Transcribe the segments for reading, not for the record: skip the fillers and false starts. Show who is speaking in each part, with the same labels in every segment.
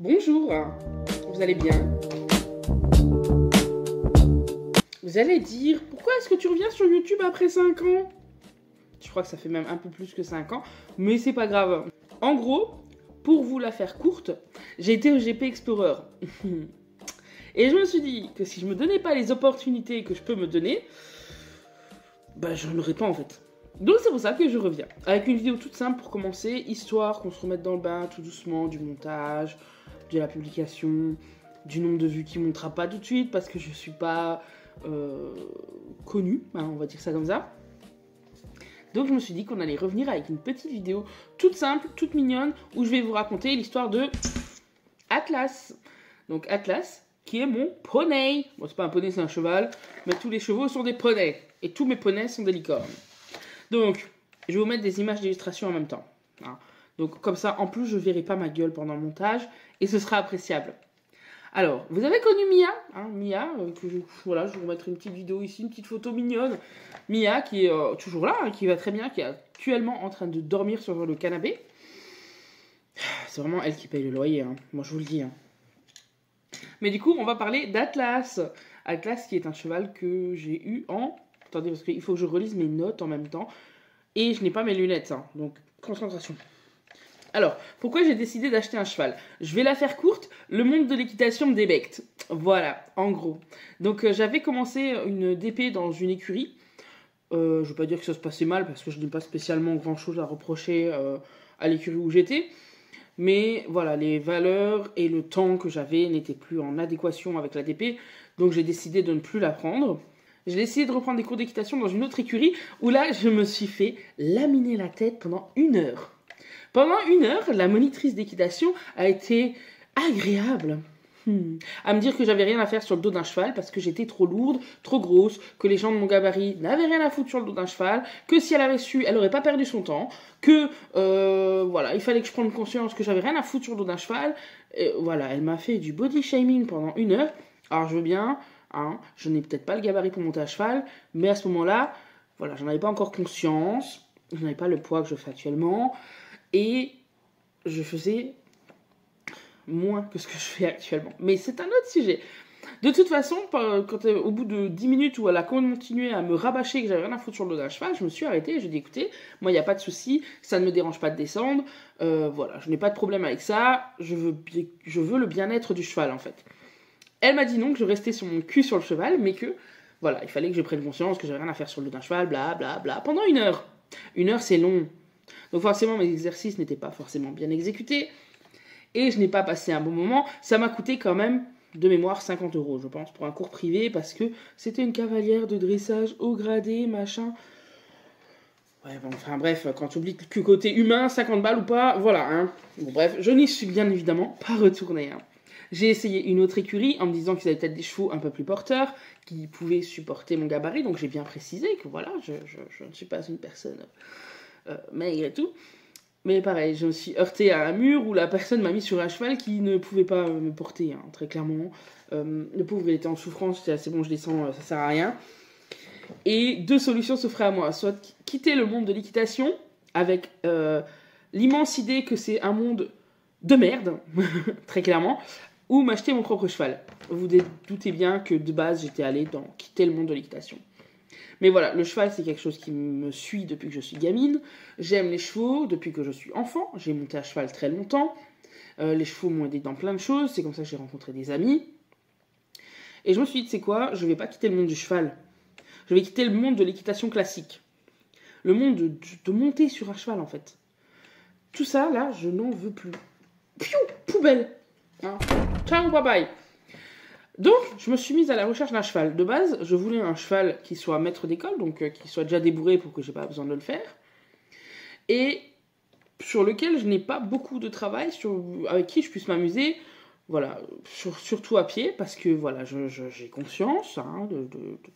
Speaker 1: Bonjour, vous allez bien? Vous allez dire, pourquoi est-ce que tu reviens sur YouTube après 5 ans? Je crois que ça fait même un peu plus que 5 ans, mais c'est pas grave. En gros, pour vous la faire courte, j'ai été au GP Explorer. Et je me suis dit que si je me donnais pas les opportunités que je peux me donner, bah je n'aurais pas en fait. Donc c'est pour ça que je reviens. Avec une vidéo toute simple pour commencer, histoire qu'on se remette dans le bain tout doucement, du montage, de la publication, du nombre de vues qui ne montera pas tout de suite parce que je suis pas connue, hein, on va dire ça comme ça. Donc je me suis dit qu'on allait revenir avec une petite vidéo toute simple, toute mignonne, où je vais vous raconter l'histoire de Atlas. Donc Atlas, qui est mon poney. Bon, c'est pas un poney, c'est un cheval, mais tous les chevaux sont des poneys. Et tous mes poneys sont des licornes. Donc, je vais vous mettre des images d'illustration en même temps. Hein. Donc comme ça, en plus, je ne verrai pas ma gueule pendant le montage, et ce sera appréciable. Alors, vous avez connu Mia, hein, Mia, voilà, je vais vous mettre une petite vidéo ici, une petite photo mignonne. Mia, qui est toujours là, hein, qui va très bien, qui est actuellement en train de dormir sur le canapé. C'est vraiment elle qui paye le loyer, hein. Moi je vous le dis. Hein. Mais du coup, on va parler d'Atlas. Atlas, qui est un cheval que j'ai eu en... Attendez, parce qu'il faut que je relise mes notes en même temps. Et je n'ai pas mes lunettes, hein, donc concentration. Alors, pourquoi j'ai décidé d'acheter un cheval? Je vais la faire courte, le monde de l'équitation me débecte. Voilà, en gros. Donc, j'avais commencé une DP dans une écurie. Je ne veux pas dire que ça se passait mal, parce que je n'ai pas spécialement grand-chose à reprocher à l'écurie où j'étais. Mais voilà, les valeurs et le temps que j'avais n'étaient plus en adéquation avec la DP. Donc, j'ai décidé de ne plus la prendre. J'ai décidé de reprendre des cours d'équitation dans une autre écurie, où là, je me suis fait laminer la tête pendant 1 heure. Pendant 1 heure, la monitrice d'équitation a été agréable. À me dire que j'avais rien à faire sur le dos d'un cheval parce que j'étais trop lourde, trop grosse, que les gens de mon gabarit n'avaient rien à foutre sur le dos d'un cheval, que si elle avait su, elle aurait pas perdu son temps, que voilà, il fallait que je prenne conscience que j'avais rien à foutre sur le dos d'un cheval. Et voilà, elle m'a fait du body shaming pendant 1 heure. Alors je veux bien, hein, je n'ai peut-être pas le gabarit pour monter à cheval, mais à ce moment-là, voilà, j'en avais pas encore conscience, je n'avais pas le poids que je fais actuellement. Et je faisais moins que ce que je fais actuellement. Mais c'est un autre sujet. De toute façon, au bout de 10 minutes où elle a continué à me rabâcher que j'avais rien à foutre sur le dos d'un cheval, je me suis arrêtée et je lui ai dit écoutez, moi il n'y a pas de souci, ça ne me dérange pas de descendre, voilà, je n'ai pas de problème avec ça, je veux le bien-être du cheval en fait. Elle m'a dit non, que je restais sur mon cul sur le cheval, mais que voilà, il fallait que je prenne conscience que j'avais rien à faire sur le dos d'un cheval, bla bla bla, pendant 1 heure. 1 heure c'est long. Donc forcément, mes exercices n'étaient pas forcément bien exécutés. Et je n'ai pas passé un bon moment. Ça m'a coûté quand même, de mémoire, 50 €, je pense, pour un cours privé. Parce que c'était une cavalière de dressage haut gradé, machin. Ouais, bon, enfin bref, quand tu oublies que côté humain, 50 balles ou pas, voilà. Hein. Bon, bref, je n'y suis bien évidemment pas retournée. Hein. J'ai essayé une autre écurie en me disant qu'ils avaient peut-être des chevaux un peu plus porteurs, qui pouvaient supporter mon gabarit. Donc j'ai bien précisé que voilà, je ne suis pas une personne... maigre et tout. Mais pareil, je me suis heurtée à un mur où la personne m'a mis sur un cheval qui ne pouvait pas me porter, hein, très clairement. Le pauvre, il était en souffrance, j'étais assez bon, je descends, ça sert à rien. Et 2 solutions s'offraient à moi. Soit quitter le monde de l'équitation avec l'immense idée que c'est un monde de merde, très clairement, ou m'acheter mon propre cheval. Vous doutez bien que de base, j'étais allée dans quitter le monde de l'équitation. Mais voilà, le cheval, c'est quelque chose qui me suit depuis que je suis gamine. J'aime les chevaux depuis que je suis enfant. J'ai monté à cheval très longtemps. Les chevaux m'ont aidé dans plein de choses. C'est comme ça que j'ai rencontré des amis. Et je me suis dit, tu sais quoi, je vais pas quitter le monde du cheval. Je vais quitter le monde de l'équitation classique. Le monde de monter sur un cheval, en fait. Tout ça, là, je n'en veux plus. Piou, poubelle. Hein. Ciao, bye bye. Donc, je me suis mise à la recherche d'un cheval. De base, je voulais un cheval qui soit maître d'école, donc qui soit déjà débourré pour que j'ai pas besoin de le faire. Et sur lequel je n'ai pas beaucoup de travail, avec qui je puisse m'amuser, voilà, surtout à pied, parce que voilà, j'ai conscience, hein,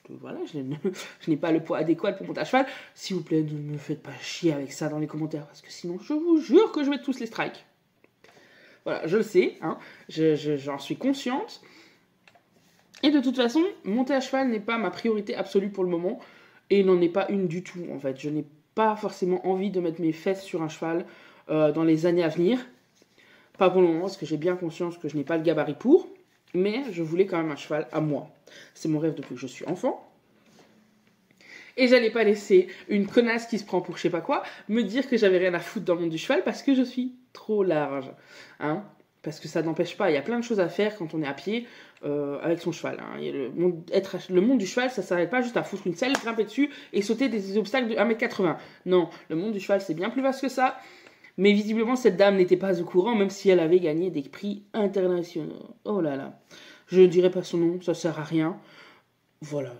Speaker 1: voilà, je n'ai pas le poids adéquat pour monter à cheval. S'il vous plaît, ne me faites pas chier avec ça dans les commentaires, parce que sinon, je vous jure que je vais tous les strikes. Voilà, je le sais, hein, j'en suis consciente. Et de toute façon, monter à cheval n'est pas ma priorité absolue pour le moment, et n'en est pas une du tout, en fait. Je n'ai pas forcément envie de mettre mes fesses sur un cheval dans les années à venir, Pas pour le moment, parce que j'ai bien conscience que je n'ai pas le gabarit pour. Mais je voulais quand même un cheval à moi. C'est mon rêve depuis que je suis enfant. Et j'allais pas laisser une connasse qui se prend pour je sais pas quoi me dire que j'avais rien à foutre dans le monde du cheval parce que je suis trop large. Hein, parce que ça n'empêche pas, il y a plein de choses à faire quand on est à pied avec son cheval. Hein. Et le monde du cheval, ça s'arrête pas juste à foutre une selle, grimper dessus et sauter des obstacles de 1,80 m. Non, le monde du cheval, c'est bien plus vaste que ça. Mais visiblement, cette dame n'était pas au courant, même si elle avait gagné des prix internationaux. Oh là là. Je ne dirai pas son nom, ça sert à rien. Voilà,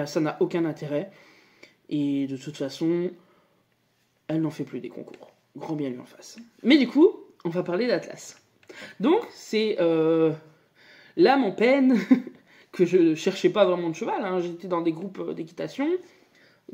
Speaker 1: ça n'a aucun intérêt. Et de toute façon, elle n'en fait plus des concours. Grand bien lui en fasse. Mais du coup, on va parler d'Atlas. Donc, c'est l'âme en peine que je ne cherchais pas vraiment de cheval. Hein. J'étais dans des groupes d'équitation,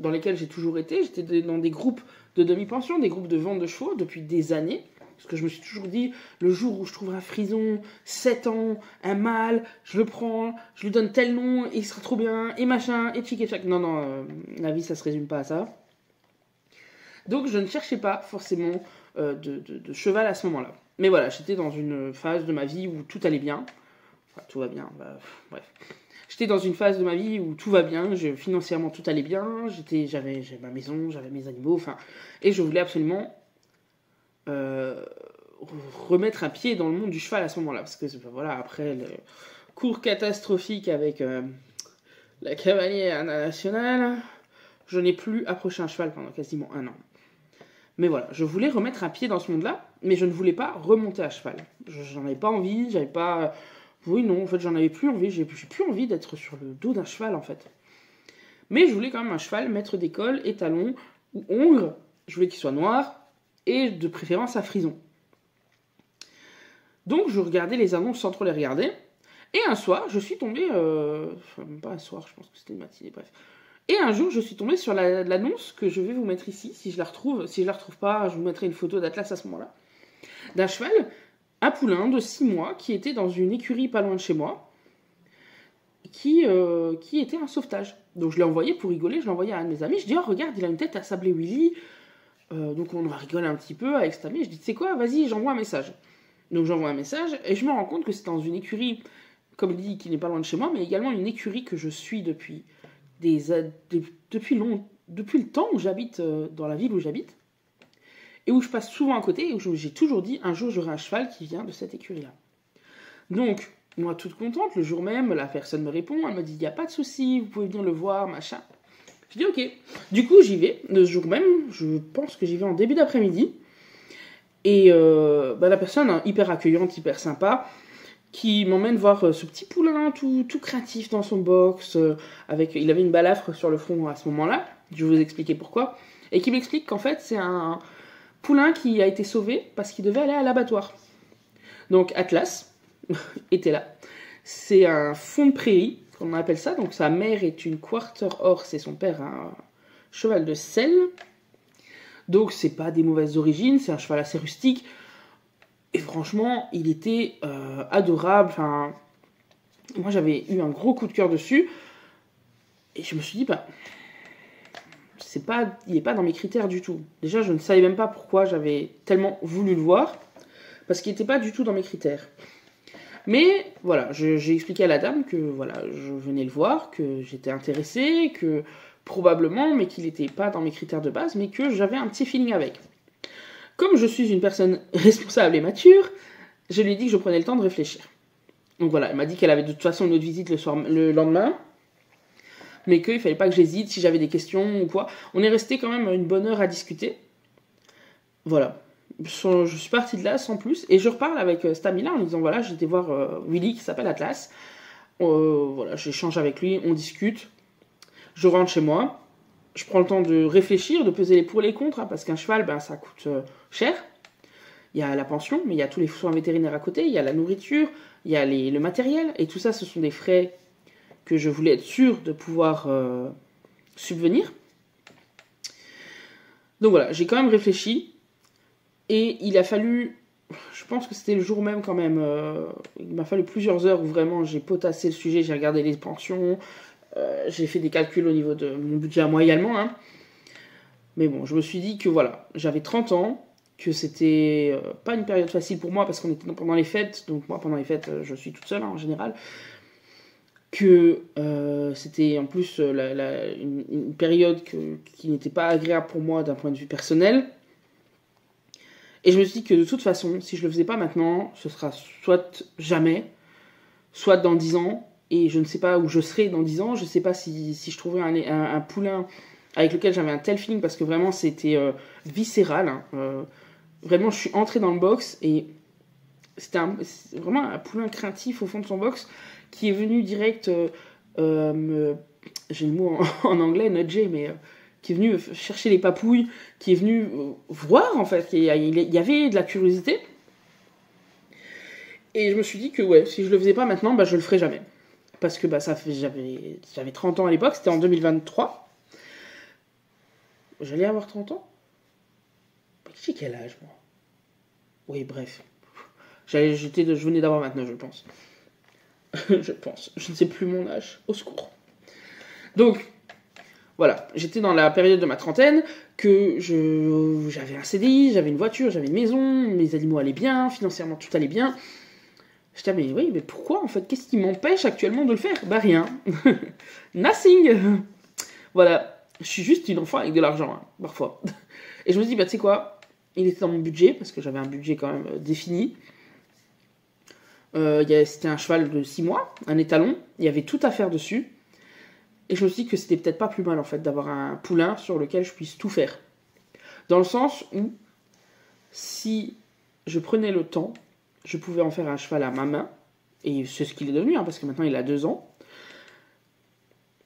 Speaker 1: dans lesquels j'ai toujours été. J'étais dans des groupes de demi-pension, des groupes de vente de chevaux depuis des années. Parce que je me suis toujours dit, le jour où je trouverai un frison, 7 ans, un mâle, je le prends, je lui donne tel nom, et il sera trop bien, et machin, et tchic et tchac. Non, la vie, ça se résume pas à ça. Donc, je ne cherchais pas forcément de cheval à ce moment-là. Mais voilà, j'étais dans une phase de ma vie où tout allait bien. Enfin, tout va bien, bref. J'étais dans une phase de ma vie où tout va bien, financièrement tout allait bien, j'avais ma maison, j'avais mes animaux, et je voulais absolument remettre un pied dans le monde du cheval à ce moment-là. Parce que voilà, après le cours catastrophique avec la cavalière nationale, je n'ai plus approché un cheval pendant quasiment 1 an. Mais voilà, je voulais remettre un pied dans ce monde-là, mais je ne voulais pas remonter à cheval. J'en avais pas envie, j'avais pas... Oui, non, en fait, j'en avais plus envie. J'ai plus envie d'être sur le dos d'un cheval, en fait. Mais je voulais quand même un cheval, maître d'école, étalon ou hongre. Je voulais qu'il soit noir et de préférence à frison. Donc, je regardais les annonces sans trop les regarder. Et un soir, je suis tombée... Enfin, même pas un soir, je pense que c'était une matinée, bref. Et un jour, je suis tombée sur l'annonce que je vais vous mettre ici, si je la retrouve. Si je la retrouve pas, je vous mettrai une photo d'Atlas à ce moment-là. D'un cheval, un poulain de 6 mois, qui était dans une écurie pas loin de chez moi, qui était un sauvetage. Donc je l'ai envoyé pour rigoler, je l'ai envoyé à un de mes amis. Je dis, oh regarde, il a une tête à Sablé Willy. Donc on va rigoler un petit peu avec cet ami. Je dis, tu sais quoi, vas-y, j'envoie un message. Donc j'envoie un message, et je me rends compte que c'est dans une écurie, comme dit, qui n'est pas loin de chez moi, mais également une écurie que je suis depuis le temps où j'habite dans la ville où j'habite, et où je passe souvent à côté, et où j'ai toujours dit, un jour j'aurai un cheval qui vient de cette écurie-là. Donc, moi toute contente, le jour même, la personne me répond, elle me dit, il n'y a pas de souci, vous pouvez venir le voir, machin. Je dis, ok. Du coup, j'y vais, le jour même, je pense que j'y vais en début d'après-midi, et la personne, hein, hyper accueillante, hyper sympa, qui m'emmène voir ce petit poulain tout craintif dans son box, il avait une balafre sur le front à ce moment-là, je vais vous expliquer pourquoi, et qui m'explique qu'en fait c'est un poulain qui a été sauvé parce qu'il devait aller à l'abattoir. Donc Atlas était là, c'est un fond de prairie, qu'on appelle ça, donc sa mère est une quarter horse et son père un cheval de selle, donc c'est pas des mauvaises origines, c'est un cheval assez rustique. Et franchement, il était adorable. Enfin, moi, j'avais eu un gros coup de cœur dessus. Et je me suis dit, il n'est pas dans mes critères du tout. Déjà, je ne savais même pas pourquoi j'avais tellement voulu le voir. Parce qu'il n'était pas du tout dans mes critères. Mais voilà, j'ai expliqué à la dame que voilà, je venais le voir, que j'étais intéressée, que probablement, mais qu'il n'était pas dans mes critères de base, mais que j'avais un petit feeling avec. Comme je suis une personne responsable et mature, je lui ai dit que je prenais le temps de réfléchir. Donc voilà, elle m'a dit qu'elle avait de toute façon une autre visite le lendemain, mais qu'il ne fallait pas que j'hésite si j'avais des questions ou quoi. On est resté quand même une bonne heure à discuter. Voilà. Je suis partie de là sans plus, et je reparle avec cet ami-là en lui disant, voilà, j'étais voir Willy qui s'appelle Atlas. Voilà, j'échange avec lui, on discute. Je rentre chez moi. Je prends le temps de réfléchir, de peser les pour et les contre, hein, parce qu'un cheval, ça coûte cher. Il y a la pension, mais il y a tous les soins vétérinaires à côté, il y a la nourriture, il y a le matériel, et tout ça, ce sont des frais que je voulais être sûre de pouvoir subvenir. Donc voilà, j'ai quand même réfléchi, et il a fallu, je pense que c'était le jour même quand même, il m'a fallu plusieurs heures où vraiment j'ai potassé le sujet, j'ai regardé les pensions, j'ai fait des calculs au niveau de mon budget à moi également, hein. Mais bon, je me suis dit que voilà, j'avais 30 ans, que c'était pas une période facile pour moi parce qu'on était pendant les fêtes, donc moi pendant les fêtes je suis toute seule en général, que c'était en plus une période qui n'était pas agréable pour moi d'un point de vue personnel. Et je me suis dit que de toute façon, si je le faisais pas maintenant, ce sera soit jamais, soit dans 10 ans, et je ne sais pas où je serai dans 10 ans, je ne sais pas si je trouverai un poulain avec lequel j'avais un tel feeling, parce que vraiment c'était viscéral. Hein. Vraiment, je suis entrée dans le box, et c'est vraiment un poulain craintif au fond de son box, qui est venu direct, j'ai le mot en anglais, nudger, mais qui est venu chercher les papouilles, qui est venu voir en fait, il y avait de la curiosité. Et je me suis dit que ouais, si je le faisais pas maintenant, bah, je le ferais jamais. Parce que bah, j'avais 30 ans à l'époque, c'était en 2023. J'allais avoir 30 ans. J'ai quel âge moi? Oui, bref. Je venais d'avoir 29, je pense. Je pense. Je ne sais plus mon âge. Au secours. Donc, voilà. J'étais dans la période de ma trentaine, que j'avais un CDI, j'avais une voiture, j'avais une maison, mes animaux allaient bien, financièrement tout allait bien. Je disais, mais oui, mais pourquoi en fait? Qu'est-ce qui m'empêche actuellement de le faire? Bah rien. Nothing. Voilà. Je suis juste une enfant avec de l'argent, hein, parfois. Et je me dis, bah tu sais quoi? Il était dans mon budget, parce que j'avais un budget quand même défini. C'était un cheval de 6 mois, un étalon, il y avait tout à faire dessus. Et je me suis dit que c'était peut-être pas plus mal en fait d'avoir un poulain sur lequel je puisse tout faire. Dans le sens où, si je prenais le temps, je pouvais en faire un cheval à ma main, et c'est ce qu'il est devenu, hein, parce que maintenant il a 2 ans.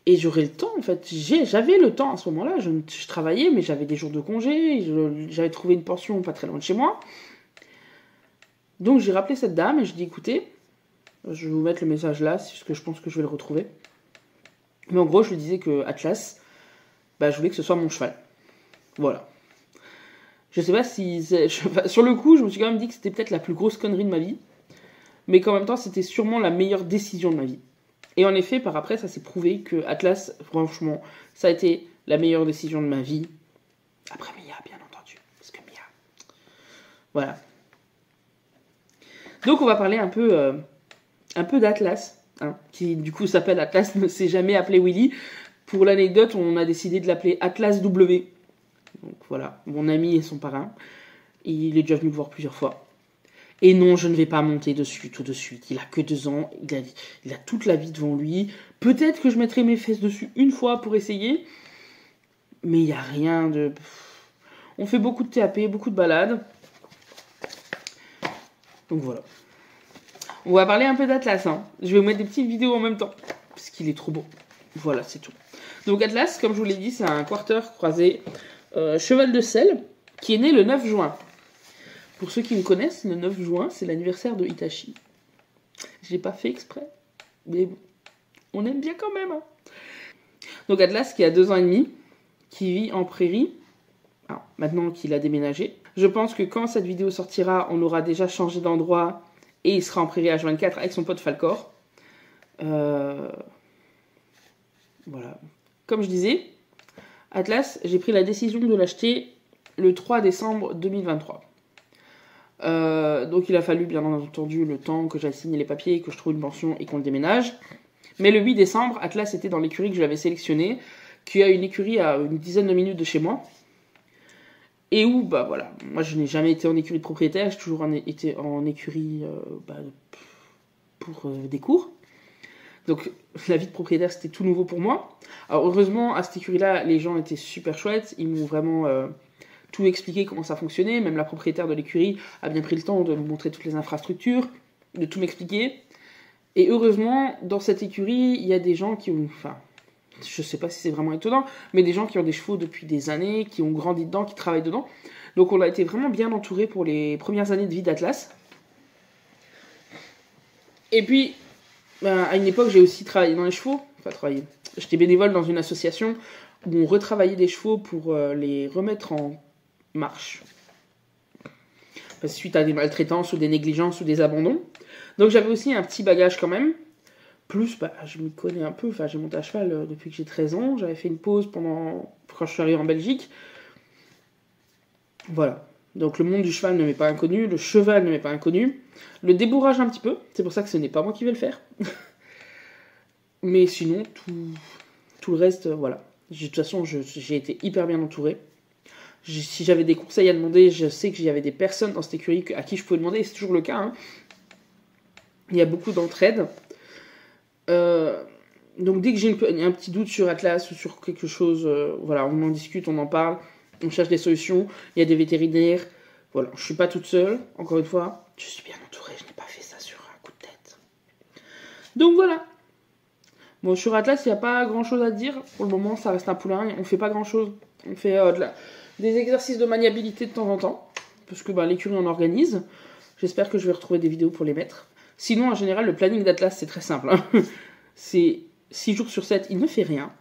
Speaker 1: Et j'aurais le temps en fait, j'avais le temps à ce moment-là, je travaillais, mais j'avais des jours de congé, j'avais trouvé une pension pas très loin de chez moi. Donc j'ai rappelé cette dame et je dis écoutez, je vais vous mettre le message là, parce que je pense que je vais le retrouver. Mais en gros, je lui disais que Atlas, bah, je voulais que ce soit mon cheval. Voilà. Je sais pas si... sur le coup, je me suis quand même dit que c'était peut-être la plus grosse connerie de ma vie. Mais qu'en même temps, c'était sûrement la meilleure décision de ma vie. Et en effet, par après, ça s'est prouvé que Atlas, franchement, ça a été la meilleure décision de ma vie. Après Mia, bien entendu. Parce que Mia... Voilà. Donc on va parler un peu d'Atlas, hein, qui du coup s'appelle Atlas, ne s'est jamais appelé Willy. Pour l'anecdote, on a décidé de l'appeler Atlas W. Donc voilà, mon ami et son parrain. Il est déjà venu me voir plusieurs fois. Et non, je ne vais pas monter dessus tout de suite. Il a que 2 ans, il a toute la vie devant lui. Peut-être que je mettrai mes fesses dessus une fois pour essayer. Mais il n'y a rien de... On fait beaucoup de TAP, beaucoup de balades. Donc voilà. On va parler un peu d'Atlas. Hein. Je vais vous mettre des petites vidéos en même temps. Parce qu'il est trop beau. Voilà, c'est tout. Donc Atlas, comme je vous l'ai dit, c'est un quarter croisé cheval de selle qui est né le 9 juin. Pour ceux qui me connaissent, le 9 juin, c'est l'anniversaire de Hitachi. Je l'ai pas fait exprès. Mais bon, on aime bien quand même. Hein. Donc Atlas qui a 2 ans et demi, qui vit en prairie. Alors, maintenant qu'il a déménagé. Je pense que quand cette vidéo sortira, on aura déjà changé d'endroit et il sera en prairie H24 avec son pote Falcor. Voilà. Comme je disais, Atlas, j'ai pris la décision de l'acheter le 3 décembre 2023. Donc il a fallu bien entendu le temps que j'aille signer les papiers, que je trouve une pension et qu'on le déménage. Mais le 8 décembre, Atlas était dans l'écurie que je l'avais sélectionnée, qui a une écurie à une dizaine de minutes de chez moi. Et où, bah voilà, moi je n'ai jamais été en écurie de propriétaire, j'ai toujours été en écurie pour des cours. Donc la vie de propriétaire c'était tout nouveau pour moi. Alors heureusement à cette écurie-là, les gens étaient super chouettes, ils m'ont vraiment tout expliqué comment ça fonctionnait, même la propriétaire de l'écurie a bien pris le temps de me montrer toutes les infrastructures, de tout m'expliquer. Et heureusement, dans cette écurie, il y a des gens qui ont... Enfin, je sais pas si c'est vraiment étonnant, mais des gens qui ont des chevaux depuis des années, qui ont grandi dedans, qui travaillent dedans. Donc on a été vraiment bien entourés pour les premières années de vie d'Atlas. Et puis, à une époque, j'ai aussi travaillé dans les chevaux. Enfin, travaillé. J'étais bénévole dans une association où on retravaillait des chevaux pour les remettre en marche. Parce que suite à des maltraitances ou des négligences ou des abandons. Donc j'avais aussi un petit bagage quand même. Plus, je m'y connais un peu. Enfin, j'ai monté à cheval depuis que j'ai 13 ans. J'avais fait une pause quand je suis arrivé en Belgique. Voilà. Donc le monde du cheval ne m'est pas inconnu, le cheval ne m'est pas inconnu, le débourrage un petit peu, c'est pour ça que ce n'est pas moi qui vais le faire. Mais sinon, tout le reste, voilà. De toute façon, j'ai été hyper bien entourée. Si j'avais des conseils à demander, je sais qu'il y avait des personnes dans cette écurie à qui je pouvais demander, et c'est toujours le cas. Hein. Il y a beaucoup d'entraide. Donc dès que j'ai un petit doute sur Atlas ou sur quelque chose, voilà, on en discute, on en parle, on cherche des solutions. Il y a des vétérinaires. Voilà, je suis pas toute seule, encore une fois. Je suis bien entourée, je n'ai pas fait ça sur un coup de tête. Donc voilà. Bon, sur Atlas, il n'y a pas grand chose à dire. Pour le moment, ça reste un poulain. On fait pas grand chose. On fait des exercices de maniabilité de temps en temps. Parce que l'écurie en organise. J'espère que je vais retrouver des vidéos pour les mettre. Sinon, en général, le planning d'Atlas, c'est très simple. Hein. C'est 6 jours sur 7, il ne fait rien.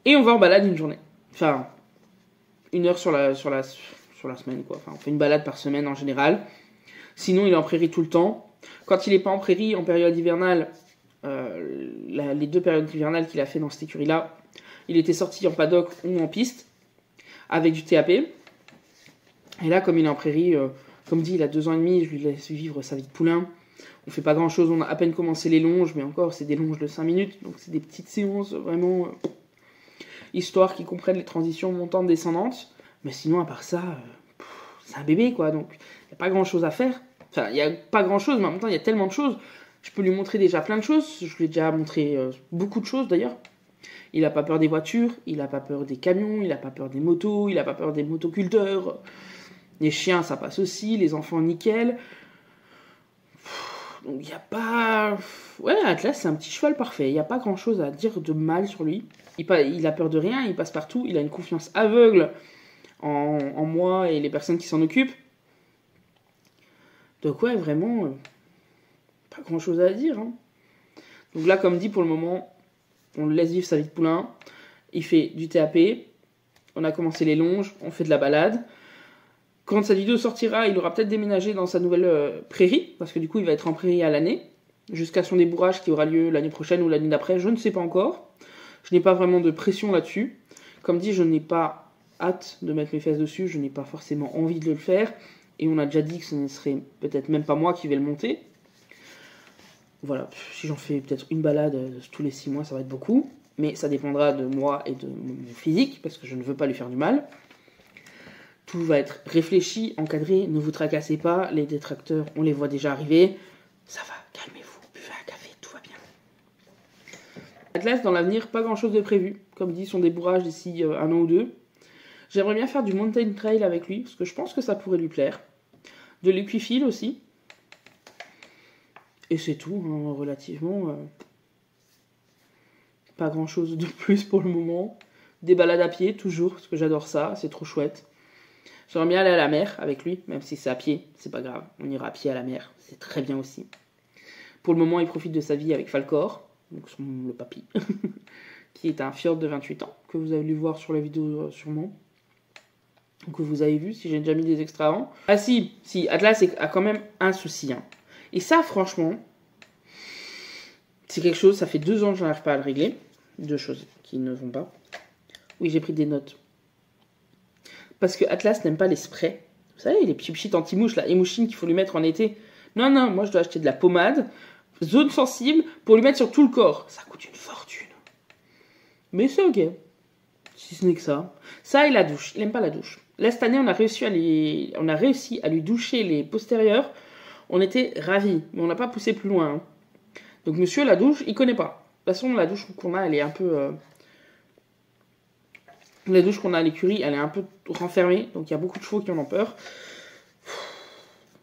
Speaker 1: Et on va en balade une journée. Enfin, 1 heure sur la semaine, quoi. Enfin, on fait une balade par semaine en général. Sinon, il est en prairie tout le temps. Quand il n'est pas en prairie, en période hivernale, les 2 périodes hivernales qu'il a fait dans cette écurie-là, il était sorti en paddock ou en piste, avec du TAP. Et là, comme il est en prairie, comme dit, il a 2 ans et demi, je lui laisse vivre sa vie de poulain. On fait pas grand chose, on a à peine commencé les longes, mais encore, c'est des longes de 5 minutes, donc c'est des petites séances vraiment histoire qu'ils comprennent les transitions montantes, descendantes. Mais sinon, à part ça, c'est un bébé, quoi, donc il n'y a pas grand chose à faire. Enfin, il n'y a pas grand chose, mais en même temps, il y a tellement de choses. Je peux lui montrer déjà plein de choses, je lui ai déjà montré beaucoup de choses d'ailleurs. Il n'a pas peur des voitures, il n'a pas peur des camions, il n'a pas peur des motos, il n'a pas peur des motoculteurs. Les chiens, ça passe aussi, les enfants, nickel. Donc il n'y a pas... Ouais, Atlas, c'est un petit cheval parfait. Il n'y a pas grand-chose à dire de mal sur lui. Il a peur de rien, il passe partout. Il a une confiance aveugle en moi et les personnes qui s'en occupent. Donc ouais, vraiment, pas grand-chose à dire. Hein. Donc là, comme dit, pour le moment, on le laisse vivre sa vie de poulain. Il fait du TAP. On a commencé les longes, on fait de la balade. Quand cette vidéo sortira, il aura peut-être déménagé dans sa nouvelle prairie, parce que du coup, il va être en prairie à l'année, jusqu'à son débourrage qui aura lieu l'année prochaine ou l'année d'après, je ne sais pas encore. Je n'ai pas vraiment de pression là-dessus. Comme dit, je n'ai pas hâte de mettre mes fesses dessus, je n'ai pas forcément envie de le faire, et on a déjà dit que ce ne serait peut-être même pas moi qui vais le monter. Voilà, si j'en fais peut-être une balade tous les 6 mois, ça va être beaucoup, mais ça dépendra de moi et de mon physique, parce que je ne veux pas lui faire du mal. Tout va être réfléchi, encadré, ne vous tracassez pas, les détracteurs, on les voit déjà arriver. Ça va, calmez-vous, buvez un café, tout va bien. Atlas, dans l'avenir, pas grand-chose de prévu. Comme dit, son débourrage d'ici 1 an ou 2. J'aimerais bien faire du mountain trail avec lui, parce que je pense que ça pourrait lui plaire. De l'équifile aussi. Et c'est tout, hein, relativement. Pas grand-chose de plus pour le moment. Des balades à pied, toujours, parce que j'adore ça, c'est trop chouette. J'aimerais bien aller à la mer avec lui, même si c'est à pied, c'est pas grave. On ira à pied à la mer, c'est très bien aussi. Pour le moment, il profite de sa vie avec Falcor, donc le papy, qui est un fjord de 28 ans, que vous avez dû voir sur la vidéo sûrement. Que vous avez vu, si j'ai déjà mis des extras avant. Ah si, Atlas a quand même un souci. Hein. Et ça, franchement, c'est quelque chose, ça fait 2 ans que je n'arrive pas à le régler. 2 choses qui ne vont pas. Oui, j'ai pris des notes. Parce que Atlas n'aime pas les sprays. Vous savez, les petits anti-mouches, là, émouchines qu'il faut lui mettre en été. Non, moi je dois acheter de la pommade, zone sensible, pour lui mettre sur tout le corps. Ça coûte une fortune. Mais c'est ok. Si ce n'est que ça. Ça et la douche. Il n'aime pas la douche. Là, cette année, on a réussi à lui doucher les postérieurs. On était ravis, mais on n'a pas poussé plus loin. Hein. Donc monsieur, la douche, il connaît pas. De toute façon, la douche qu'on a, elle est un peu... La douche qu'on a à l'écurie, elle est un peu renfermée, donc il y a beaucoup de chevaux qui en ont peur.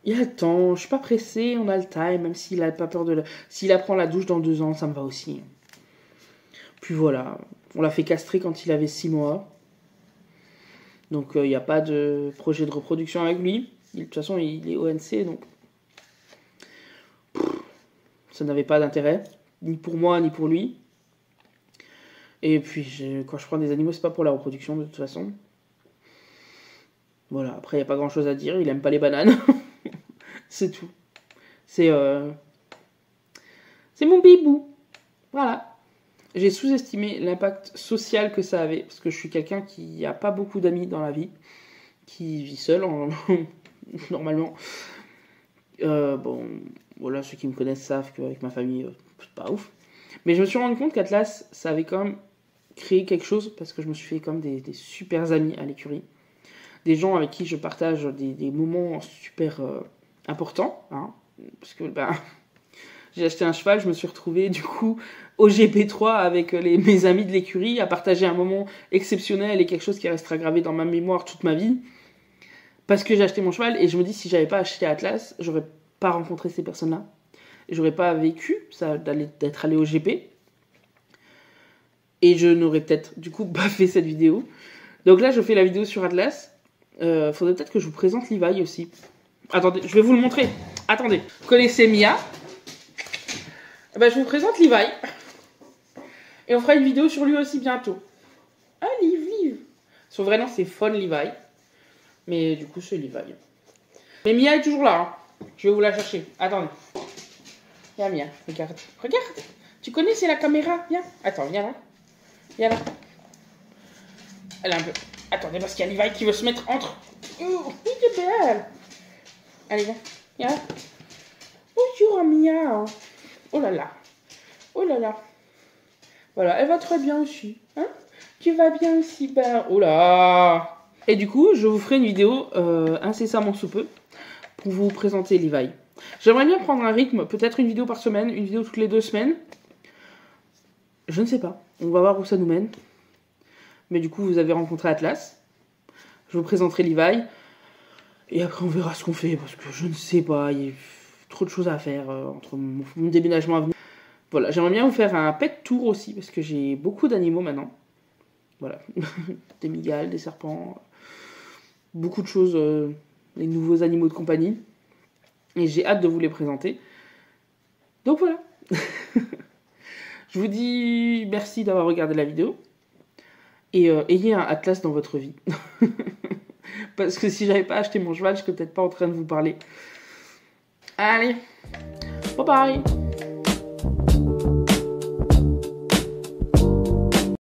Speaker 1: Il y a le temps, je suis pas pressée, on a le time, même s'il a pas peur de... S'il apprend la douche dans 2 ans, ça me va aussi. Puis voilà, on l'a fait castrer quand il avait 6 mois. Donc il n'y a pas de projet de reproduction avec lui. De toute façon, il est ONC, donc... Ça n'avait pas d'intérêt, ni pour moi, ni pour lui. Et puis, quand je prends des animaux, c'est pas pour la reproduction, de toute façon. Voilà, après, il n'y a pas grand-chose à dire. Il aime pas les bananes. C'est tout. C'est mon bibou. Voilà. J'ai sous-estimé l'impact social que ça avait. Parce que je suis quelqu'un qui n'a pas beaucoup d'amis dans la vie. qui vit seul, normalement. Bon, voilà, ceux qui me connaissent savent qu'avec ma famille, c'est pas ouf. Mais je me suis rendu compte qu'Atlas, ça avait quand même créé quelque chose, parce que je me suis fait comme des super amis à l'écurie. Des gens avec qui je partage des moments super importants. Hein, parce que j'ai acheté un cheval, je me suis retrouvée du coup au GP3 avec mes amis de l'écurie à partager un moment exceptionnel et quelque chose qui restera gravé dans ma mémoire toute ma vie. Parce que j'ai acheté mon cheval et je me dis si j'avais pas acheté Atlas, j'aurais pas rencontré ces personnes-là. J'aurais pas vécu ça d'être allé au GP. Et je n'aurais peut-être du coup pas fait cette vidéo. Donc là je fais la vidéo sur Atlas. Faudrait peut-être que je vous présente Levi aussi. Attendez, je vais vous le montrer. Attendez. Vous connaissez Mia? Je vous présente Levi. Et on fera une vidéo sur lui aussi bientôt. Ah, Liv. Son vrai nom c'est Fon Levi. Mais du coup c'est Levi. Mais Mia est toujours là. Hein. Je vais vous la chercher. Attendez. Viens Mia, regarde. Regarde. Tu connais, c'est la caméra. Viens. Attends, viens là. Viens là. Elle est un peu... Attendez, parce qu'il y a Levi qui veut se mettre entre... Oh, oui, c'est belle. Allez, viens. Viens là. Bonjour, Mia. Oh là là. Oh là là. Voilà, elle va très bien aussi. Hein? Tu vas bien aussi, ben... Oh là. Et du coup, je vous ferai une vidéo incessamment sous peu pour vous présenter Levi. J'aimerais bien prendre un rythme, peut-être une vidéo par semaine, une vidéo toutes les 2 semaines. Je ne sais pas. On va voir où ça nous mène. Mais du coup, vous avez rencontré Atlas. Je vous présenterai Levi. Et après, on verra ce qu'on fait. Parce que je ne sais pas. Il y a trop de choses à faire entre mon déménagement à venir. Voilà, j'aimerais bien vous faire un pet tour aussi. Parce que j'ai beaucoup d'animaux maintenant. Voilà. Des migales, des serpents. Beaucoup de choses. Les nouveaux animaux de compagnie. Et j'ai hâte de vous les présenter. Donc voilà. Je vous dis merci d'avoir regardé la vidéo. Et ayez un Atlas dans votre vie. Parce que si j'avais pas acheté mon cheval, je serais peut-être pas en train de vous parler. Allez, bye bye.